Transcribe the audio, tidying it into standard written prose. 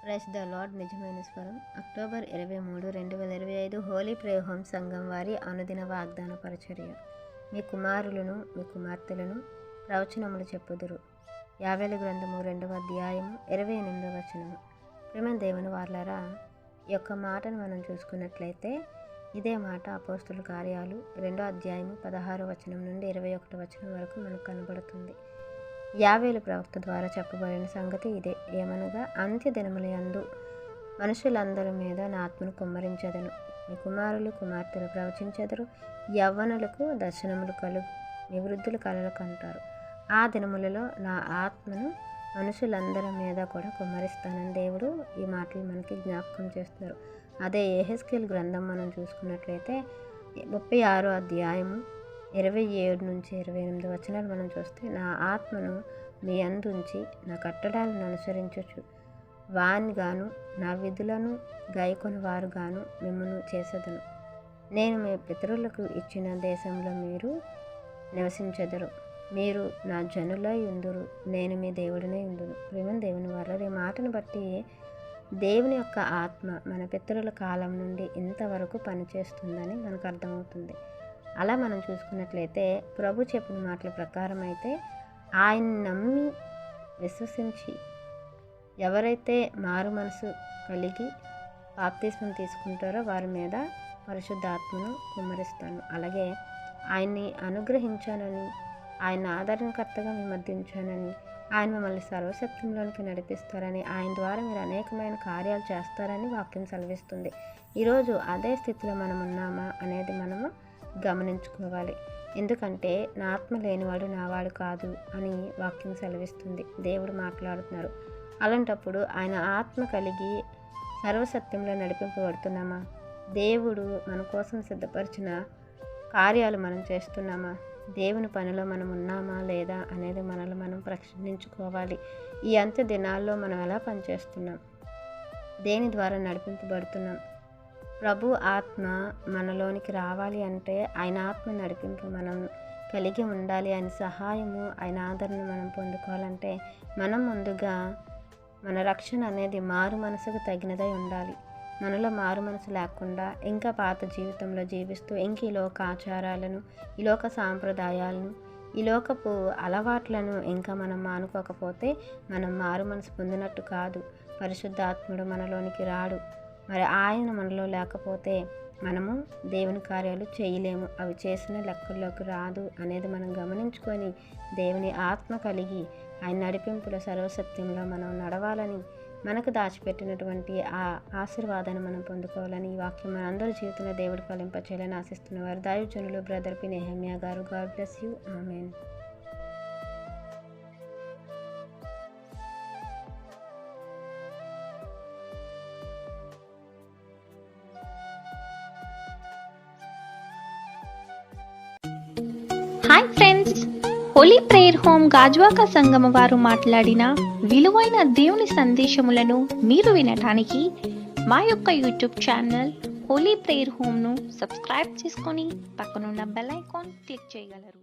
Praise the lord. నిజమైన స్వరం. October 23, 2025 Holi prayer home సంఘం వారి అనుదిన వాగ్దాన పరిచర్య. మీ కుమారులను మీ కుమార్తెలను ప్రవచనములు చెప్పుదురు. యావేలు గ్రంథము 2వ అధ్యాయము 28వ వచనము. ప్రేమ దేవుని వార్లారా, ఈ యొక్క మాటను మనం చూసుకున్నట్లయితే ఇదే మాట అపోస్తుల కార్యాలు 2వ అధ్యాయము 16వ వచనం నుండి 21వ వచనం వరకు మనకు కనబడుతుంది. యావేలు ప్రవక్త ద్వారా చెప్పబడిన సంగతి ఇదే. ఏమనగా, అంత్య దినములందు మనుషులందరి మీద నా ఆత్మను కుమ్మరించెదను. మీ కుమారులు కుమార్తెలు ప్రవచించెదరు. యవ్వనులకు దర్శనములు కలుగు, నివృద్ధులు కలలు కంటారు. ఆ దినములలో నా ఆత్మను మనుషులందరి మీద కూడా కుమ్మరిస్తానని దేవుడు ఈ మాటలు మనకి జ్ఞాపకం చేస్తున్నారు. అదే యెహెజ్కేలు గ్రంథం మనం చూసుకున్నట్లయితే 36వ అధ్యాయము 27 నుంచి 28 వచనాలు మనం చూస్తే, నా ఆత్మను మీ అందుంచి నా కట్టడాలను అనుసరించచ్చు వానిగాను నా విధులను గైకొని వారుగాను మిమ్మల్ని చేసేదను. నేను మీ పితరులకు ఇచ్చిన దేశంలో మీరు నివసించెదరు. మీరు నా జనులై ఉందురు. నేను మీ దేవుడినే ఉందును. ప్రేమ దేవుని వల్ల ఈ మాటను బట్టి దేవుని యొక్క ఆత్మ మన పితరుల కాలం నుండి ఇంతవరకు పనిచేస్తుందని మనకు అర్థమవుతుంది. అలా మనం చూసుకున్నట్లయితే ప్రభు చెప్పిన మాటల ప్రకారం అయితే ఆయన నమ్మి విశ్వసించి ఎవరైతే మారు మనసు కలిగి బాప్తిస్మం తీసుకుంటారో వారి మీద పరిశుద్ధాత్మను కుమ్మరిస్తాను. అలాగే ఆయన్ని అనుగ్రహించానని, ఆయన ఆదరణకర్తగా విమర్శించానని, ఆయన మిమ్మల్ని సర్వశక్తిలోనికి నడిపిస్తారని, ఆయన ద్వారా మీరు అనేకమైన కార్యాలు చేస్తారని వాక్యం సెలవిస్తుంది. ఈరోజు అదే స్థితిలో మనం ఉన్నామా అనేది మనము గమనించుకోవాలి. ఎందుకంటే నా ఆత్మ లేనివాడు నావాడు కాదు అని వాక్యం సెలవిస్తుంది. దేవుడు మాట్లాడుతున్నారు. అలాంటప్పుడు ఆయన ఆత్మ కలిగి సర్వసత్యంలో నడిపింపబడుతున్నామా? దేవుడు మన కోసం సిద్ధపరిచిన కార్యాలు మనం చేస్తున్నామా? దేవుని పనిలో మనం ఉన్నామా లేదా అనేది మనల్ని మనం ప్రశ్నించుకోవాలి. ఈ అంత్య దినాల్లో మనం ఎలా పనిచేస్తున్నాం? దేని ద్వారా నడిపింపబడుతున్నాం? ప్రభు ఆత్మ మనలోనికి రావాలి అంటే ఆయన ఆత్మ నడిపింపు మనం కలిగి ఉండాలి. ఆయన సహాయము, ఆయన ఆదరణ మనం పొందుకోవాలంటే మనం ముందుగా మన రక్షణ అనేది మారు మనసుకు తగినదై ఉండాలి. మనలో మారు మనసు లేకుండా ఇంకా పాత జీవితంలో జీవిస్తూ ఇంక ఈ లోక ఆచారాలను, ఈ లోక సాంప్రదాయాలను, ఈ లోకపు అలవాట్లను ఇంకా మనం మానుకోకపోతే మనం మారు మనసు పొందినట్టు కాదు. పరిశుద్ధాత్ముడు మనలోనికి రాడు. మరి ఆయన మనలో లేకపోతే మనము దేవుని కార్యాలు చేయలేము. అవి చేసిన లెక్కల్లోకి రాదు అనేది మనం గమనించుకొని దేవుని ఆత్మ కలిగి ఆయన నడిపింపుల సర్వసత్యంలో మనం నడవాలని, మనకు దాచిపెట్టినటువంటి ఆ ఆశీర్వాదాన్ని మనం పొందుకోవాలని ఈ వాక్యం మన అందరి జీవితంలో దేవుడు ఫలింపచేయాలని ఆశిస్తున్నవారు దైవజనులు బ్రదర్ పి నెహమ్యా గారు. God bless you. Amen. Hi friends, Holi prayer home Gajuwaka సంగమ వారు మాట్లాడిన విలువైన దేవుని సందేశములను మీరు వినటానికి మా యొక్క యూట్యూబ్ ఛానల్ హోలీ ప్రేయర్ హోమ్ను సబ్స్క్రైబ్ చేసుకొని పక్కనున్న బెల్ ఐకాన్ క్లిక్ చేయగలరు.